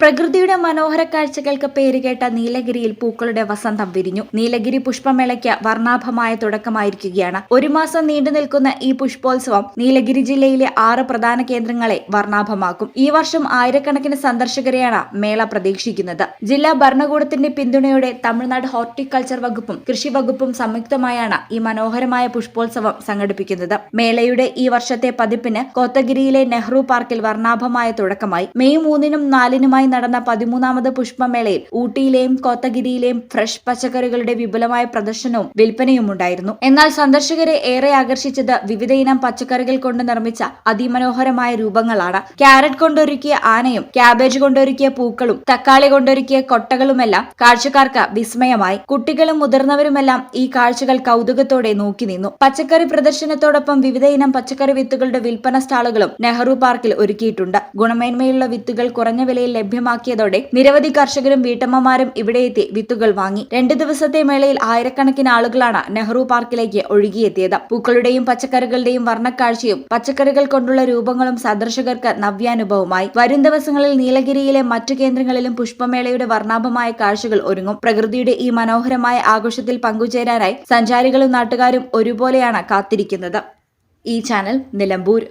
പ്രകൃതിയുടെ മനോഹര കാഴ്ചകൾക്ക് പേരുകേട്ട നീലഗിരിയിൽ പൂക്കളുടെ വസന്തം വിരിഞ്ഞു. നീലഗിരി പുഷ്പമേളയ്ക്ക് വർണ്ണാഭമായ തുടക്കമായിരിക്കുകയാണ്. ഒരു മാസം നീണ്ടു നിൽക്കുന്ന ഈ പുഷ്പോത്സവം നീലഗിരി ജില്ലയിലെ 6 പ്രധാന കേന്ദ്രങ്ങളെ വർണ്ണാഭമാക്കും. ഈ വർഷം ആയിരക്കണക്കിന് സന്ദർശകരെയാണ് മേള പ്രതീക്ഷിക്കുന്നത്. ജില്ലാ ഭരണകൂടത്തിന്റെ പിന്തുണയോടെ തമിഴ്നാട് ഹോർട്ടിക്കൾച്ചർ വകുപ്പും കൃഷി വകുപ്പും സംയുക്തമായാണ് ഈ മനോഹരമായ പുഷ്പോത്സവം സംഘടിപ്പിക്കുന്നത്. മേളയുടെ ഈ വർഷത്തെ പതിപ്പിന് കോത്തഗിരിയിലെ നെഹ്റു പാർക്കിൽ വർണ്ണാഭമായ തുടക്കമായി. മെയ് 3-നും 4-നുമായി നടന്ന 13ാമത് പുഷ്പമേളയിൽ ഊട്ടിയിലെയും കോത്തഗിരിയിലെയും ഫ്രഷ് പച്ചക്കറികളുടെ വിപുലമായ പ്രദർശനവും വിൽപ്പനയും ഉണ്ടായിരുന്നു. എന്നാൽ സന്ദർശകരെ ഏറെ ആകർഷിച്ചത് വിവിധയിനം പച്ചക്കറികൾ കൊണ്ട് നിർമ്മിച്ച അതിമനോഹരമായ രൂപങ്ങളാണ്. ക്യാരറ്റ് കൊണ്ടൊരുക്കിയ ആനയും ക്യാബേജ് കൊണ്ടൊരുക്കിയ പൂക്കളും തക്കാളി കൊണ്ടൊരുക്കിയ കൊട്ടകളുമെല്ലാം കാഴ്ചക്കാർക്ക് വിസ്മയമായി. കുട്ടികളും മുതിർന്നവരുമെല്ലാം ഈ കാഴ്ചകൾ കൗതുകത്തോടെ നോക്കി നിന്നു. പച്ചക്കറി പ്രദർശനത്തോടൊപ്പം വിവിധയിനം പച്ചക്കറി വിത്തുകളുടെ വിൽപ്പന സ്റ്റാളുകളും നെഹ്റു പാർക്കിൽ ഒരുക്കിയിട്ടുണ്ട്. ഗുണമേന്മയുള്ള വിത്തുകൾ കുറഞ്ഞ വിലയിൽ ലഭ്യമാക്കിയതോടെ നിരവധി കർഷകരും വീട്ടമ്മമാരും ഇവിടെ എത്തി വിത്തുകൾ വാങ്ങി. 2 ദിവസത്തെ മേളയിൽ ആയിരക്കണക്കിന് ആളുകളാണ് നെഹ്റു പാർക്കിലേക്ക് ഒഴുകിയെത്തിയത്. പൂക്കളുടെയും പച്ചക്കറികളുടെയും വർണ്ണക്കാഴ്ചയും പച്ചക്കറികൾ കൊണ്ടുള്ള രൂപങ്ങളും സന്ദർശകർക്ക് നവ്യാനുഭവമായി. വരും ദിവസങ്ങളിൽ നീലഗിരിയിലെ മറ്റു കേന്ദ്രങ്ങളിലും പുഷ്പമേളയുടെ വർണ്ണാഭമായ കാഴ്ചകൾ ഒരുങ്ങും. പ്രകൃതിയുടെ ഈ മനോഹരമായ ആഘോഷത്തിൽ പങ്കുചേരാനായി സഞ്ചാരികളും നാട്ടുകാരും ഒരുപോലെയാണ് കാത്തിരിക്കുന്നത്. ഈ ചാനൽ നിലമ്പൂർ.